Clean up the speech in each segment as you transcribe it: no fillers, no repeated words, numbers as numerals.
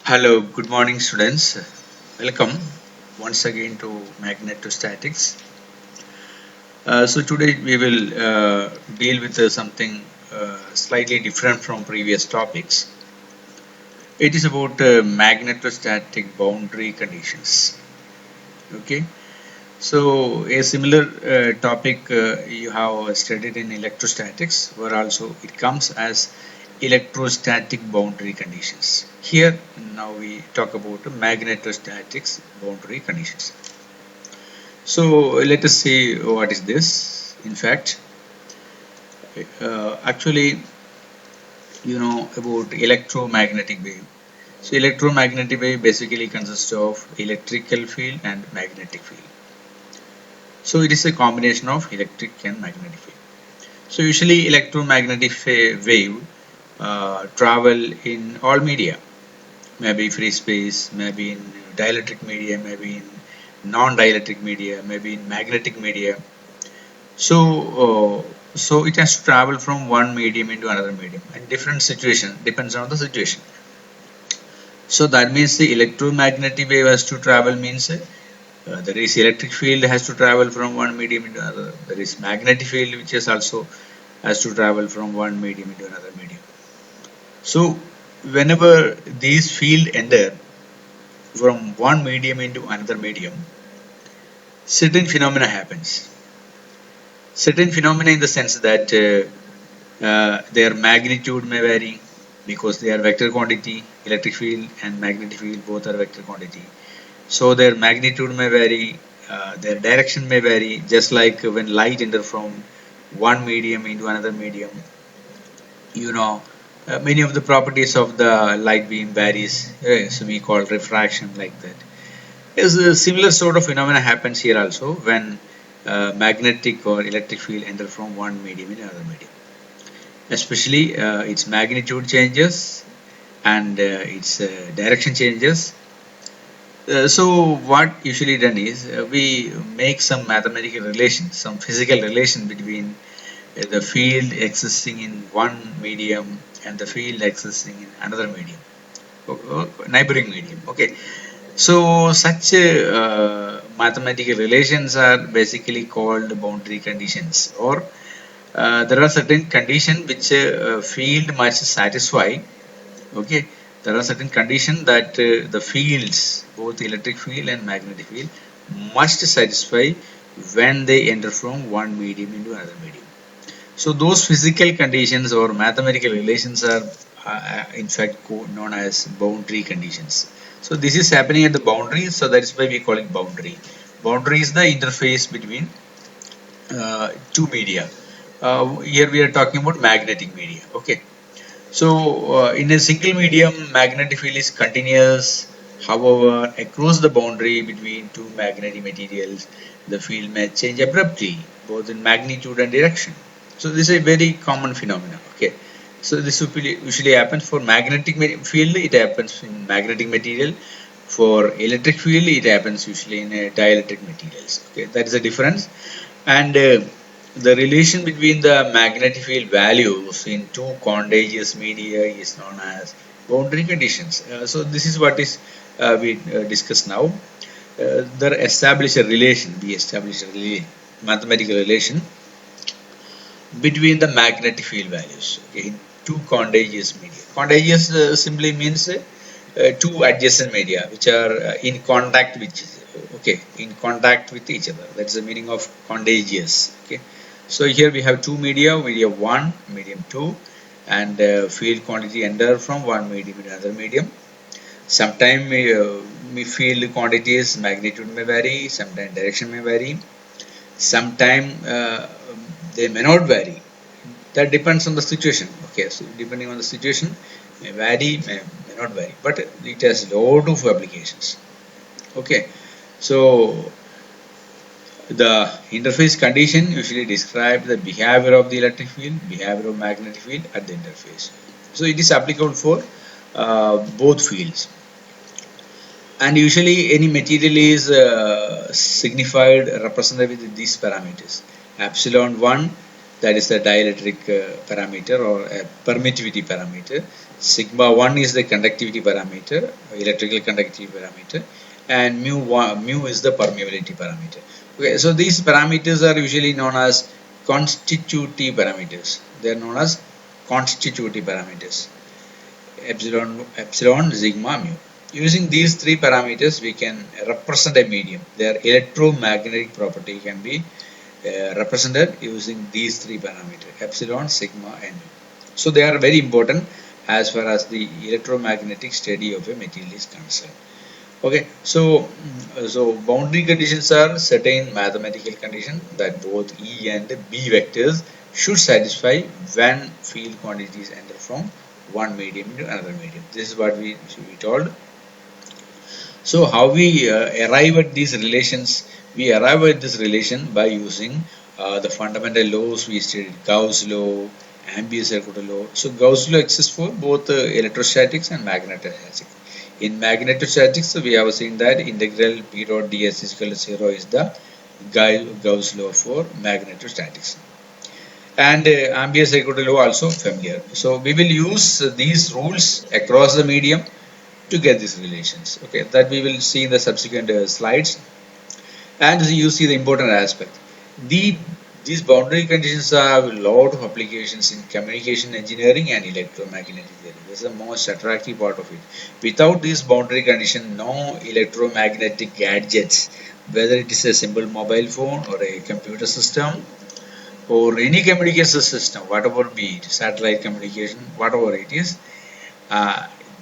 Hello, good morning, students. Welcome once again to magnetostatics. So today we will deal with something slightly different from previous topics. It is about magnetostatic boundary conditions. Okay. So a similar topic you have studied in electrostatics, where also it comes as electrostatic boundary conditions. Here now we talk about magnetostatics boundary conditions. So let us see what is this. In fact, actually, you know about electromagnetic wave. So electromagnetic wave basically consists of electrical field and magnetic field. So it is a combination of electric and magnetic field. So usually electromagnetic wave travel in all media, maybe free space, maybe in dielectric media, maybe in non-dielectric media, maybe in magnetic media. So it has to travel from one medium into another medium, and different situation depends on the situation. So that means the electromagnetic wave has to travel means there is electric field has to travel from one medium into another. There is magnetic field which is also has to travel from one medium into another medium. So whenever these field enter from one medium into another medium, certain phenomena happens. Certain phenomena in the sense that their magnitude may vary because they are vector quantity. Electric field and magnetic field both are vector quantity. So their magnitude may vary, their direction may vary, just like when light enters from one medium into another medium. You know, many of the properties of the light beam varies, so we call refraction like that. Yes, a similar sort of phenomena happens here also when magnetic or electric field enter from one medium into another medium. Especially its magnitude changes and its direction changes. So what usually done is we make some mathematical relation, some physical relation between the field existing in one medium and the field existing in another medium, neighboring medium. Okay, so such mathematical relations are basically called boundary conditions, or there are certain conditions which field must satisfy. Okay, there are certain conditions that the fields, both electric field and magnetic field, must satisfy when they enter from one medium into another medium. So those physical conditions or mathematical relations are in fact known as boundary conditions. So this is happening at the boundary, so that is why we call it boundary. Boundary is the interface between two media. Here we are talking about magnetic media. Okay. So in a single medium, magnetic field is continuous. However, across the boundary between two magnetic materials, the field may change abruptly, both in magnitude and direction. So this is a very common phenomenon. Okay. So this usually happens for magnetic field. It happens in magnetic material. For electric field, it happens usually in dielectric materials. Okay, that is the difference. And the relation between the magnetic field values in two contagious media is known as boundary conditions. So this is what is we discuss now. There establish a relation. We establish a mathematical relation between the magnetic field values, okay, in two contagious media. Contagious simply means two adjacent media which are in contact with in contact with each other. That's the meaning of contagious. Okay, so here we have two media, medium 1, medium 2, and field quantity enter from one medium to another medium. Sometimes field quantities magnitude may vary, sometimes direction may vary, sometimes they may not vary. That depends on the situation. Okay, so depending on the situation, may vary, may not vary, but it has lot of applications. Okay, so the interface condition usually describe the behavior of the electric field, behavior of magnetic field at the interface. So it is applicable for both fields. And usually any material is signified represented with these parameters: epsilon 1 that is the dielectric parameter or a permittivity parameter. Sigma 1 is the conductivity parameter, electrical conductivity parameter, and mu is the permeability parameter. Okay, so these parameters are usually known as constitutive parameters. They are known as constitutive parameters. Epsilon, sigma, mu. Using these three parameters, we can represent a medium. Their electromagnetic property can be represented using these three parameters: epsilon, sigma, and mu. So they are very important as far as the electromagnetic study of a material is concerned. Okay, so boundary conditions are certain mathematical conditions that both E and B vectors should satisfy when field quantities enter from one medium into another medium. This is what we told. So how we arrive at these relations? We arrive at this relation by using the fundamental laws we studied: Gauss law, Ambius-Circular law. So Gauss law exists for both electrostatics and magnetostatics. In magnetostatics, we have seen that integral P dot ds is equal to 0 is the Gauss law for magnetostatics. And Ambius-Circular law also familiar. So we will use these rules across the medium to get these relations. Okay, that we will see in the subsequent slides. And you see the important aspect. These boundary conditions have a lot of applications in communication engineering and electromagnetic theory. This is the most attractive part of it. Without this boundary condition, no electromagnetic gadgets, whether it is a simple mobile phone or a computer system or any communication system, whatever be it, satellite communication, whatever it is,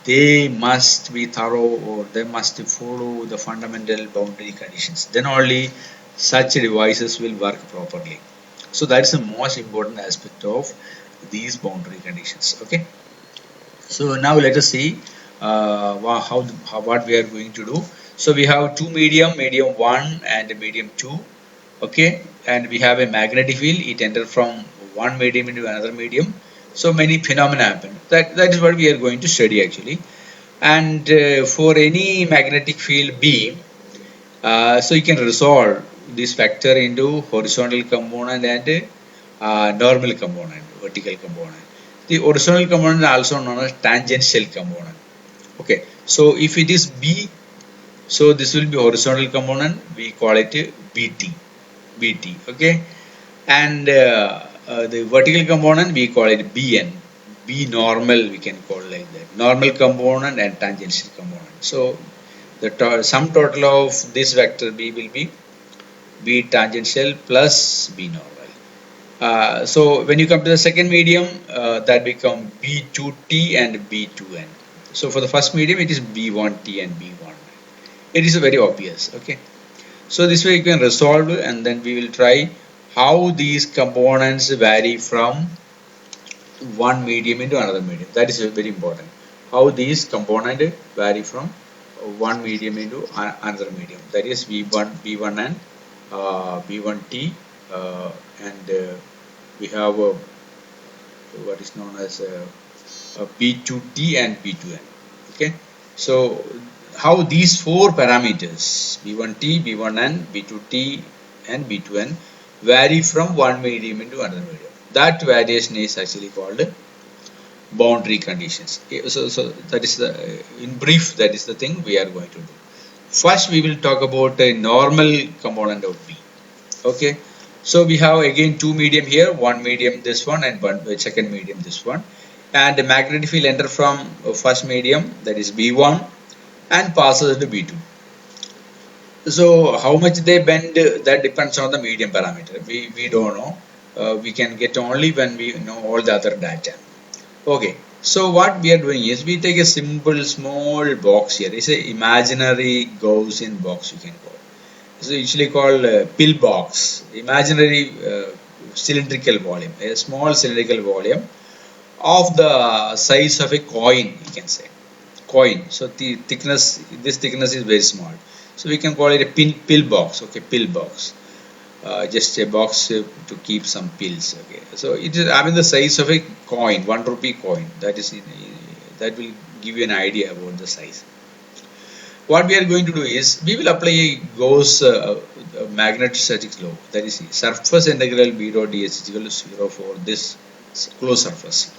they must be thorough, or they must follow the fundamental boundary conditions. Then only such devices will work properly. So that's the most important aspect of these boundary conditions. Okay. So now let us see what we are going to do. So we have two medium 1 and medium 2. Okay, and we have a magnetic field. It enters from one medium into another medium. So many phenomena happen. That is what we are going to study actually. And for any magnetic field B, so you can resolve this factor into horizontal component and normal component, vertical component. The horizontal component is also known as tangential component. Okay, so if it is B, so this will be horizontal component. We call it BT. Okay, and the vertical component we call it BN. B normal we can call like that. Normal component and tangential component. So the sum total of this vector B will be B tangential plus B normal. So when you come to the second medium, that become B2T and B2N. So for the first medium, it is B1T and B1. It is very obvious. Okay. So this way you can resolve, and then we will try how these components vary from one medium into another medium. That is very important. How these components vary from one medium into another medium. That is B1 and B1T, and we have what is known as B2T and B2N. Okay, so how these four parameters B1T, B1N, B2T and B2N vary from one medium into another medium. That variation is actually called boundary conditions. So that is in brief, that is the thing we are going to do. First we will talk about a normal component of B. Okay, so we have again two medium here, one medium this one and one second medium this one, and the magnetic field enter from first medium, that is B1, and passes to B2. So how much they bend, that depends on the medium parameter. We don't know. We can get only when we know all the other data. Okay, so what we are doing is we take a simple small box here. It's an imaginary Gaussian box, you can call. It's usually called pill box. Imaginary cylindrical volume, a small cylindrical volume of the size of a coin, you can say. Coin. So the thickness, this thickness is very small. So we can call it a pill box. Okay, pill box. Just a box to keep some pills. Okay, so it is having the size of a coin, 1 rupee coin. That will give you an idea about the size. what we are going to do is we will apply a Gauss magnetostatics law, that is surface integral B dot ds is equal to 0 for this closed surface.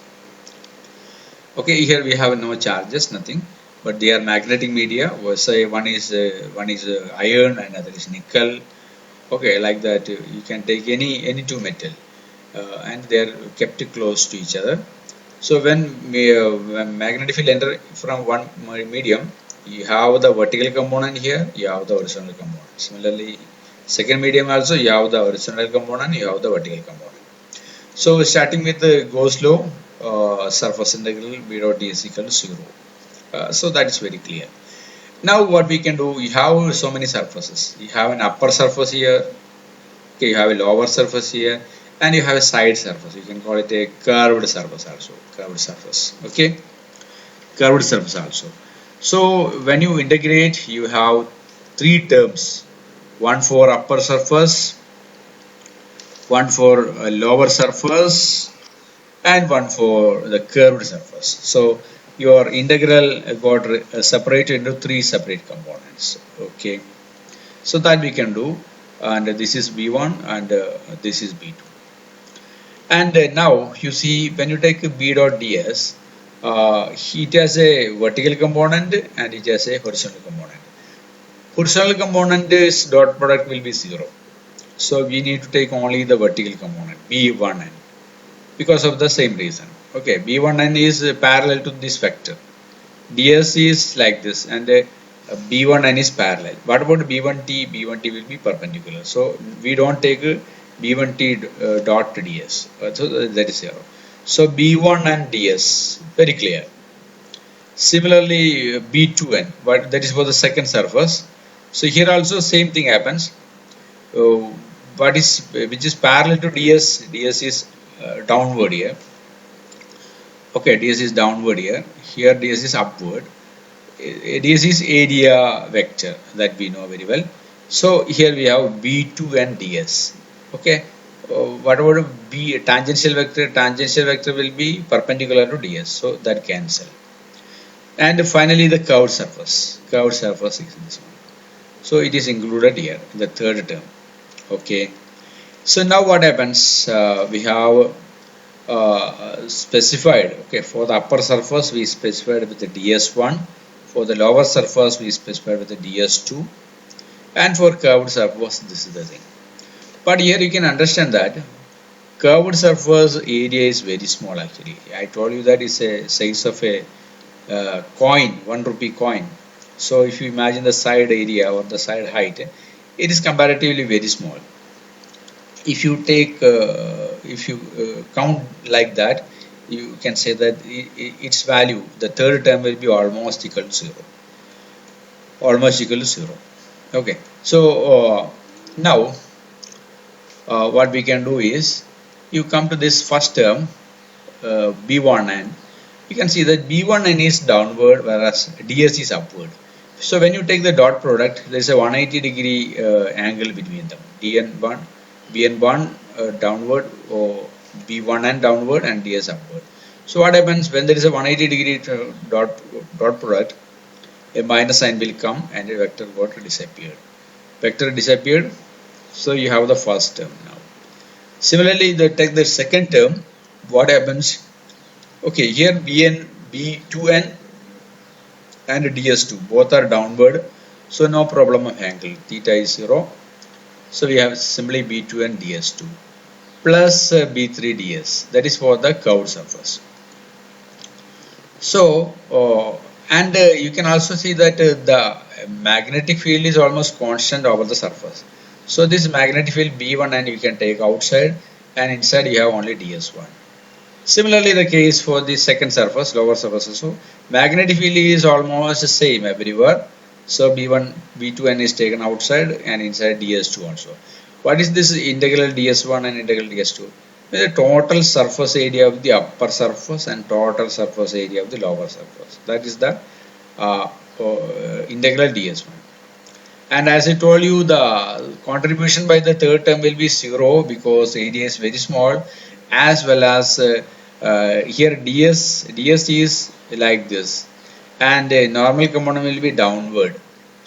Okay, here we have no charges, nothing, but they are magnetic media. Say one is iron and other is nickel. Okay, like that you can take any two metal and they are kept close to each other. So when magnetic field enter from one medium, you have the vertical component here, you have the horizontal component. Similarly, second medium also you have the horizontal component, you have the vertical component. So starting with the Gauss law, surface integral B dot ds equal to 0. So that is very clear. Now what we can do, we have so many surfaces. You have an upper surface here, okay, you have a lower surface here, and you have a side surface. You can call it a curved surface also. Curved surface. Okay, curved surface also. So when you integrate, you have three terms: one for upper surface, one for lower surface, and one for the curved surface. So your integral got separated into three separate components. Okay, so that we can do, and this is B1 and this is B2. And now you see when you take B dot ds, it has a vertical component and it has a horizontal component. Horizontal component's dot product will be 0. So we need to take only the vertical component B1n because of the same reason. Okay, B1n is parallel to this vector. ds is like this and B1n is parallel. What about B1t? B1t will be perpendicular. So we don't take B1t dot ds. So that is 0. So B1 and ds, very clear. Similarly, B2n, but that is for the second surface. So here also same thing happens. Which is parallel to ds? ds is downward here. Okay, ds is downward here. Here ds is upward. Ds is area vector that we know very well. So here we have B2 and ds. Okay, what about B tangential vector? Tangential vector will be perpendicular to ds, so that cancel. And finally the curved surface. Curved surface is this one. So it is included here, the third term. Okay. So now what happens? We have specified. Okay, for the upper surface we specified with the ds1. For the lower surface we specified with the ds2. And for curved surface this is the thing. But here you can understand that curved surface area is very small actually. I told you that is a size of a coin, 1 rupee coin. So if you imagine the side area or the side height, it is comparatively very small. If you take, count like that, you can say that its value, the third term will be almost equal to 0. Almost equal to 0. Okay. So now what we can do is, you come to this first term, B1n. You can see that B1n is downward whereas ds is upward. So when you take the dot product, there is a 180 degree angle between them. Bn1 downward or B1n downward and ds upward. So what happens when there is a 180 degree dot product? A minus sign will come and a vector got disappeared. Vector disappeared. So you have the first term now. Similarly, take the second term. What happens? Okay, here Bn, B2n and ds2 both are downward. So no problem of angle. Theta is 0. So we have simply B2 and ds2 plus B3 ds. That is for the curved surface. So you can also see that the magnetic field is almost constant over the surface. So this magnetic field B1 and you can take outside, and inside you have only ds1. Similarly the case for the second surface, lower surface also. Magnetic field is almost the same everywhere. So B1, B2n is taken outside and inside ds2 also. What is this integral ds1 and integral ds2? The total surface area of the upper surface and total surface area of the lower surface. That is the integral ds1. And as I told you, the contribution by the third term will be 0 because area is very small, as well as here ds is like this, and a normal component will be downward.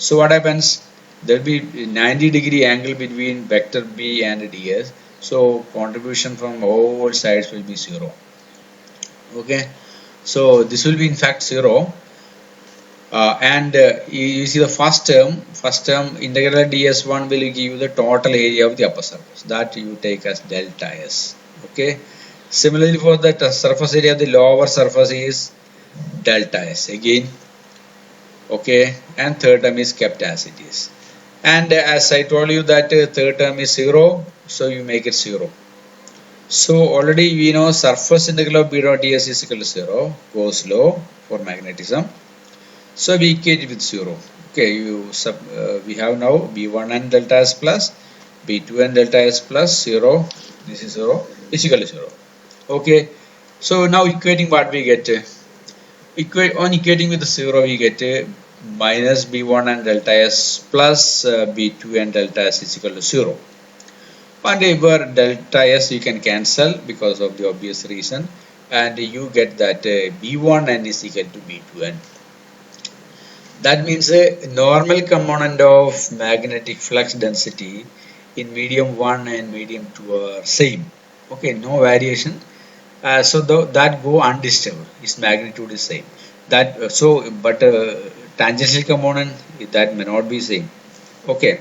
So what happens? There will be 90-degree angle between vector B and ds. So contribution from all sides will be 0. Okay, so this will be in fact 0. And you see the first term integral ds1 will give you the total area of the upper surface, that you take as delta s. Okay, similarly for the surface area of the lower surface is delta s again. Okay, and third term is kept as it is, and as I told you that third term is 0, so you make it 0. So already we know surface integral of b dot ds is equal to 0, goes low for magnetism. So we equate it with 0. Okay, we have now b1 and delta s plus b2 and delta s plus 0. This is 0 is equal to 0. Okay, so now equating what we get? On equating with the 0 we get minus b1 and delta s plus b2 and delta s is equal to 0. And where delta s you can cancel because of the obvious reason, and you get that b1n is equal to b2n. That means a normal component of magnetic flux density in medium 1 and medium 2 are same. Okay, no variation. So that go undisturbed, its magnitude is same. That but tangential component, that may not be same. Okay,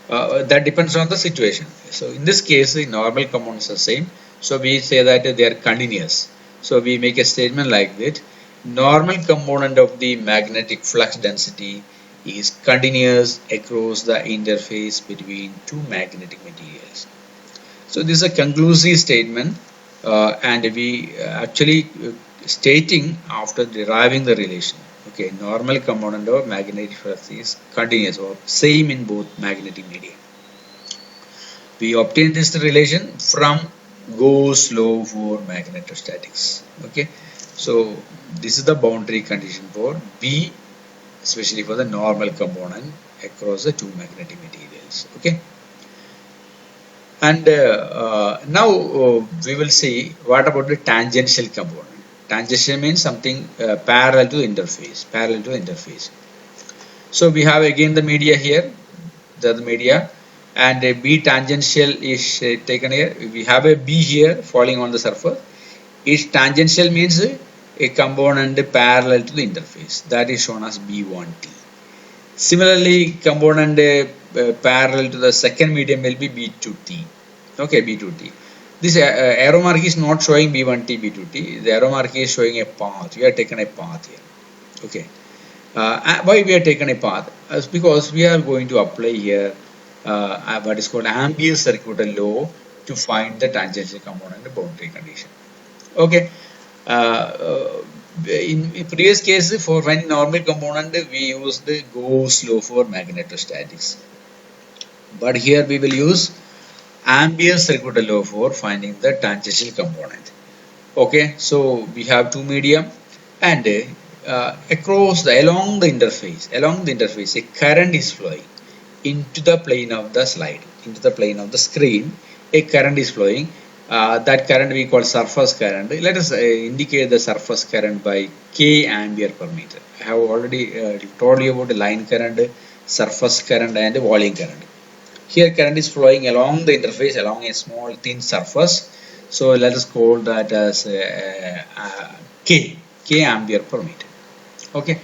that depends on the situation. So in this case the normal components are same, so we say that they are continuous. So we make a statement like that: normal component of the magnetic flux density is continuous across the interface between two magnetic materials. So this is a conclusive statement, and we actually stating after deriving the relation. Okay, normal component of magnetic flux is continuous or same in both magnetic media. We obtain this relation from Gauss law for magnetostatics. Okay, so this is the boundary condition for B, especially for the normal component across the two magnetic materials. Okay, and now we will see what about the tangential component. Tangential means something parallel to the interface. So we have again the media here, the media, and a B tangential is taken here. We have a B here falling on the surface. Its tangential means a component parallel to the interface, that is shown as B1t. Similarly, component parallel to the second medium will be B2t. Okay, B2t. This arrow mark is not showing B1t, B2t. The arrow mark is showing a path. We have taken a path here. Okay. Why we have taken a path? Because we are going to apply here what is called Ampere's circular law to find the tangential component boundary condition. Okay. In previous case, for when normal component we use the Gauss law for magnetostatics, but here we will use Ampere's circular law for finding the tangential component. Okay, so we have two medium, and along the interface, a current is flowing into the plane of the slide, into the plane of the screen. A current is flowing. That current we call surface current. Let us indicate the surface current by K ampere per meter. I have already told you about the line current, surface current, and the volume current. Here current is flowing along the interface, along a small thin surface. So let us call that as K ampere per meter. Okay.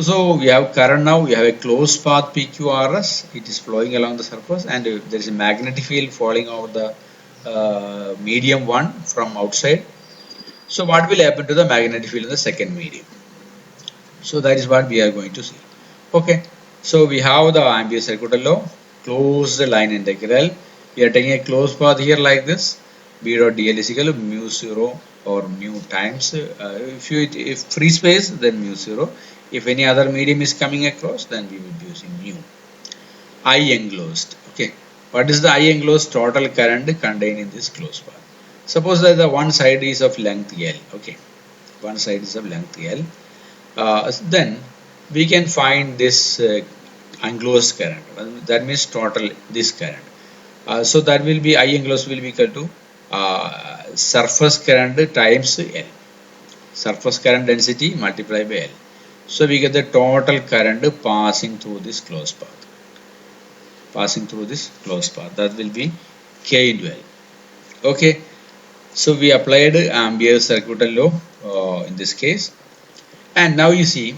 So we have current now. We have a closed path PQRS. It is flowing along the surface, and there is a magnetic field falling over the medium 1 from outside. So what will happen to the magnetic field in the second medium? So that is what we are going to see. Okay. So we have the Ampere's circular law. Close the line integral. We are taking a closed path here like this. B dot dl is equal to mu 0 or mu times. If free space, then mu 0. If any other medium is coming across, then we will be using mu. I enclosed. Okay. What is the I enclosed? Total current contained in this closed path. Suppose that the one side is of length L. Okay. One side is of length L. Then we can find this enclosed current. That means total this current. So that will be I enclosed will be equal to surface current times L. Surface current density multiplied by L. So we get the total current passing through this closed path. That will be K into L. Okay. So we applied Ampere's circuital law in this case. And now you see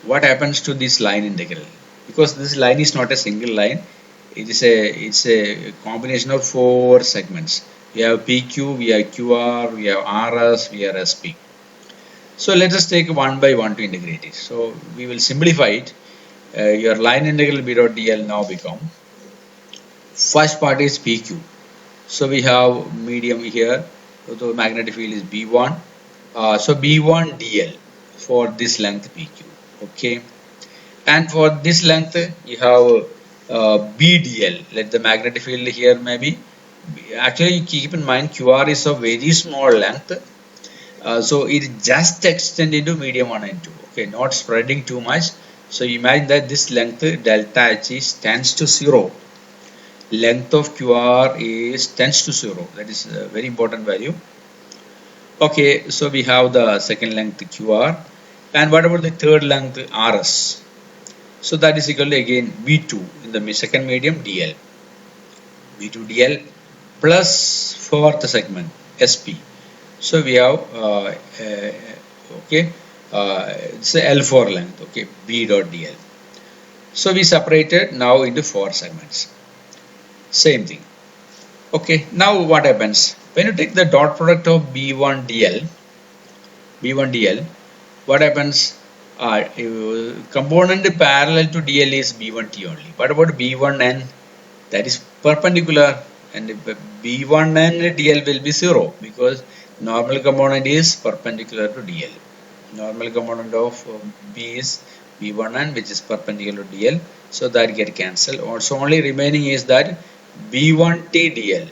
what happens to this line integral. Because this line is not a single line. It's a combination of 4 segments. We have PQ, we have QR, we have RS, we have SP. So let us take one by one to integrate it. So we will simplify it. Your line integral B dot dl now become, first part is PQ. So we have medium here. So the magnetic field is B1. So B1 dl for this length PQ. Okay. And for this length you have B dl. Let the magnetic field here maybe. Actually keep in mind QR is a very small length. So it just extend into medium 1 and 2. Okay, not spreading too much. So imagine that this length delta H is tends to 0. Length of QR is tends to 0. That is a very important value. Okay, so we have the second length QR. And what about the third length RS? So that is equal to again B2 in the second medium DL. B2 DL plus fourth segment SP. So we have it's a L4 length, okay, B dot dl. So we separated now into 4 segments. Same thing. Okay, now what happens when you take the dot product of B1 dl? What happens? Component parallel to dl is B1t only. What about B1n? That is perpendicular, and B1n dl will be 0 because normal component is perpendicular to dl. Normal component of B is B1n, which is perpendicular to dl. So that get cancelled. So only remaining is that B1t dl.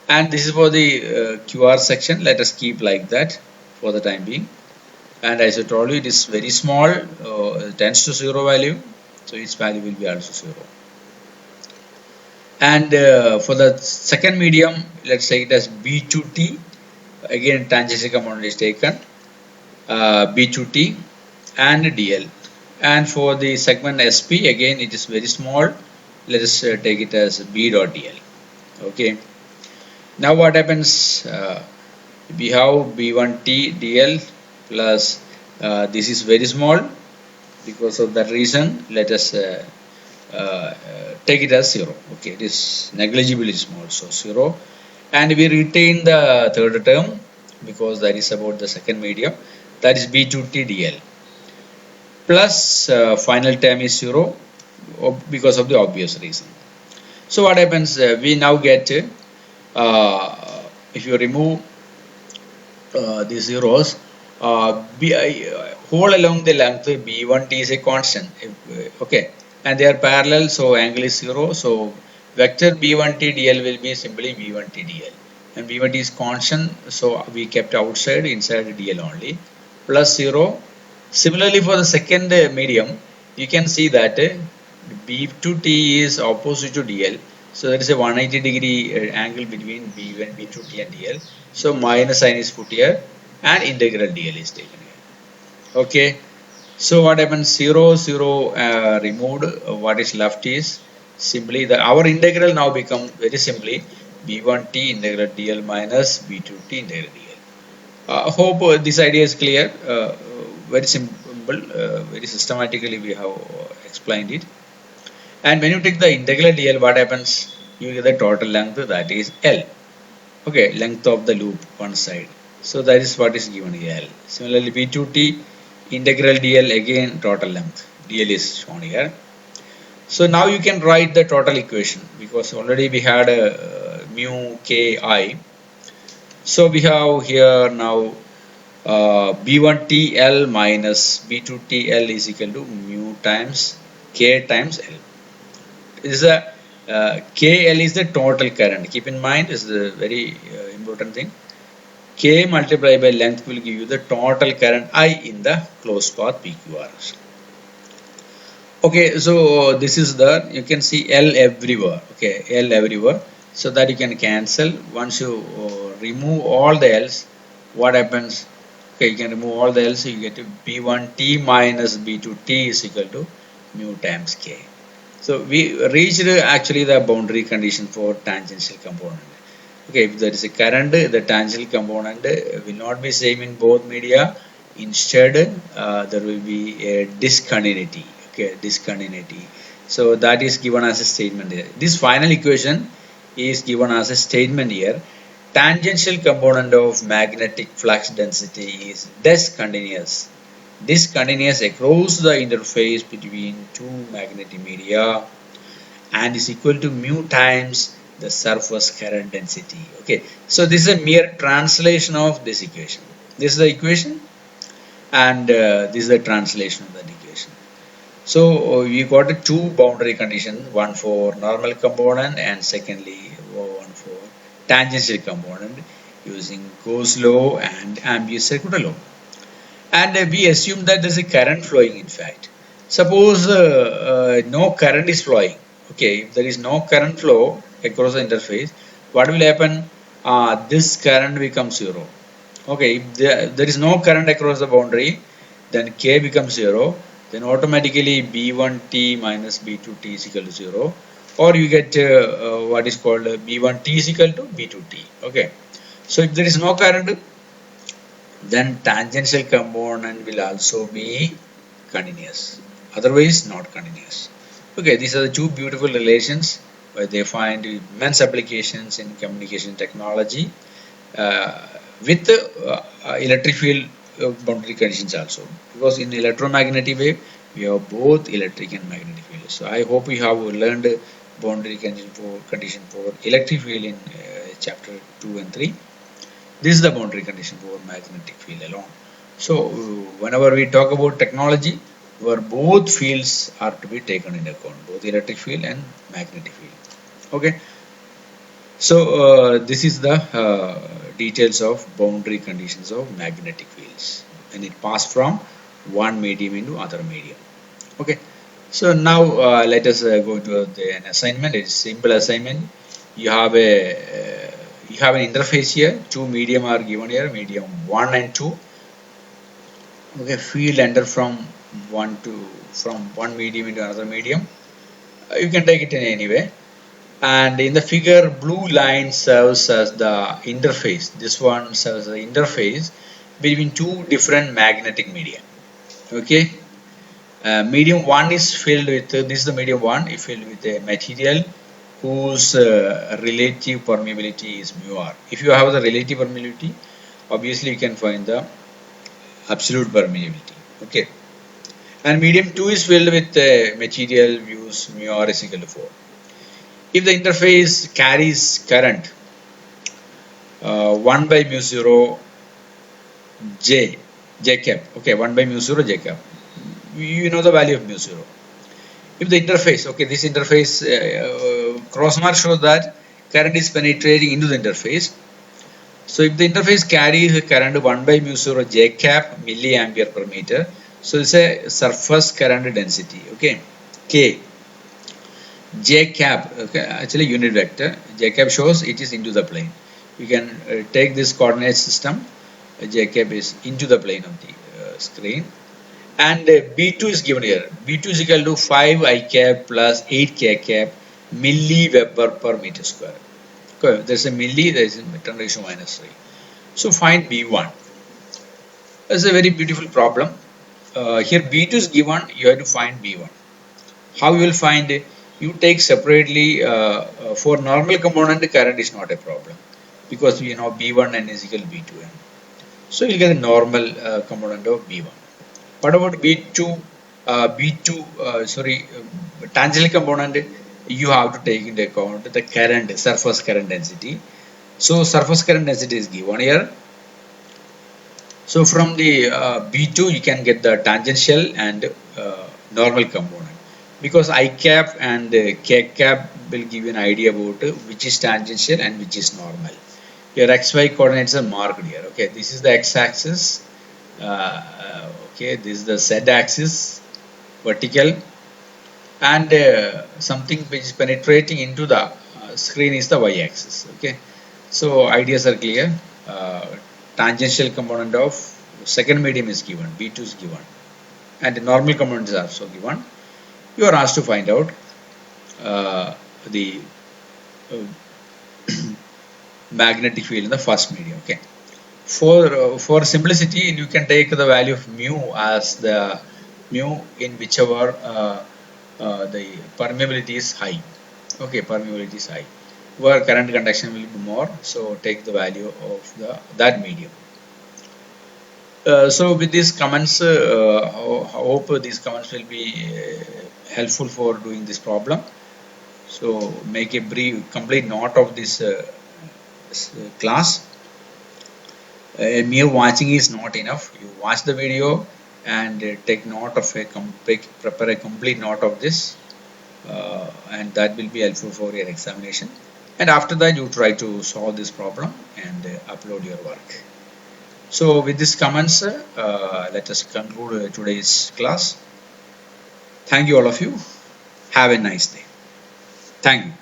And this is for the QR section. Let us keep like that for the time being. And as I told you, it is very small, tends to 0 value. So its value will be also 0. And for the second medium, let's say it as B2t. Again, tangential component is taken, B2t and dl. And for the segment SP, again it is very small. Let us take it as B dot dl. Okay. Now what happens? We have B1t dl plus this is very small. Because of that reason, let us take it as 0. Okay, it is negligibly small, so 0. And we retain the third term because that is about the second medium, that is B2t dl. Plus final term is 0 because of the obvious reason. So what happens? We now get if you remove these zeros, whole along the length B1t is a constant. Okay, and they are parallel, so angle is 0. So vector B1t dl will be simply B1t dl, and B1t is constant, so we kept outside, inside dl only, plus 0. Similarly for the second medium, you can see that B2t is opposite to dl, so there is a 180-degree angle between B1, B2t and dl. So minus sign is put here and integral dl is taken here. Okay, so what happens? 0, 0 removed. What is left is simply our integral now become very simply B1t integral dl minus B2t integral dl. Hope this idea is clear. Very simple, very systematically we have explained it. And when you take the integral dl, what happens? You get the total length, that is L. Okay, length of the loop one side. So that is what is given here, L. Similarly, B2t integral dl, again total length dl is shown here. So now you can write the total equation because already we had a mu k I. So we have here now B1TL minus B2TL is equal to mu times K times L. This is a KL is the total current. Keep in mind, this is a very important thing. K multiplied by length will give you the total current I in the closed path PQRS. Okay, so this is the, you can see L everywhere. Okay, L everywhere. So that you can cancel. Once you remove all the L's, what happens? Okay, you can remove all the L, so you get to B1t minus B2t is equal to mu times K. So we reached actually the boundary condition for tangential component. Okay, if there is a current, the tangential component will not be same in both media. Instead, there will be a discontinuity. Okay, discontinuity. So that is given as a statement here. This final equation is given as a statement here. Tangential component of magnetic flux density is discontinuous. Discontinuous across the interface between two magnetic media and is equal to mu times the surface current density. Okay, so this is a mere translation of this equation. This is the equation, and this is the translation of that equation. So we got a two boundary conditions, one for normal component and secondly one for tangential component using Gauss law and ambient circular law. And we assume that there is a current flowing. In fact, suppose no current is flowing. Okay, if there is no current flow across the interface, what will happen? This current becomes zero. Okay, if there is no current across the boundary, then K becomes zero. Then automatically B1t minus B2t is equal to 0, or you get what is called B1t is equal to B2t. Okay, so if there is no current, then tangential component will also be continuous, otherwise not continuous. Okay, these are the two beautiful relations where they find immense applications in communication technology with electric field boundary conditions also, because in electromagnetic wave we have both electric and magnetic field. So I hope you have learned boundary condition for electric field in chapter 2 and 3. This is the boundary condition for magnetic field alone. So whenever we talk about technology, where both fields are to be taken into account, both electric field and magnetic field. Okay, so this is the details of boundary conditions of magnetic fields, and it passed from one medium into other medium. Okay, so now let us go to an assignment. It's simple assignment. You have an interface here. Two medium are given here, medium 1 and 2. Okay, field enter from one medium into another medium. You can take it in any way. And in the figure, blue line serves as the interface. This one serves as the interface between two different magnetic media. Okay, medium 1 is filled with this is the medium 1 is filled with a material whose relative permeability is mu r. If you have the relative permeability, obviously you can find the absolute permeability. Okay, and medium 2 is filled with a material whose mu r is equal to 4. If the interface carries current 1 by mu 0 j cap, okay, 1 by mu 0 j cap, you know the value of mu 0. If the interface, okay, this interface cross mark shows that current is penetrating into the interface. So if the interface carries a current 1 by mu 0 j cap milliampere per meter, so it's a surface current density. Okay, K. J cap, okay, actually unit vector. J cap shows it is into the plane. You can take this coordinate system. J cap is into the plane of the screen, and B2 is given here. B2 is equal to 5 I cap plus 8 K cap milliweber per meter square. Okay, there is a milli, there is a 10 ratio minus 3. So find B1. That's a very beautiful problem. Here B2 is given. You have to find B1. How you will find it? You take separately for normal component, the current is not a problem because we know B1 n is equal to B2n. So you will get a normal component of B1. What about B2? Tangential component, you have to take into account the current, surface current density. So surface current density is given here. So from the B2 you can get the tangential and normal component. Because I cap and K cap will give you an idea about which is tangential and which is normal. Your XY coordinates are marked here. Okay, this is the X axis. Okay, this is the Z axis, vertical, and something which is penetrating into the screen is the Y axis. Okay, so ideas are clear. Tangential component of second medium is given, B2 is given, and the normal component is also given. You are asked to find out the magnetic field in the first medium. Okay. For simplicity, you can take the value of mu as the mu in whichever the permeability is high. Okay, permeability is high. Where current conduction will be more, so take the value of that medium. So with these comments, I hope these comments will be helpful for doing this problem. So make a complete note of this class. Mere watching is not enough. You watch the video and take note of prepare a complete note of this, and that will be helpful for your examination. And after that, you try to solve this problem and upload your work. So with these comments, let us conclude today's class. Thank you all of you. Have a nice day. Thank you.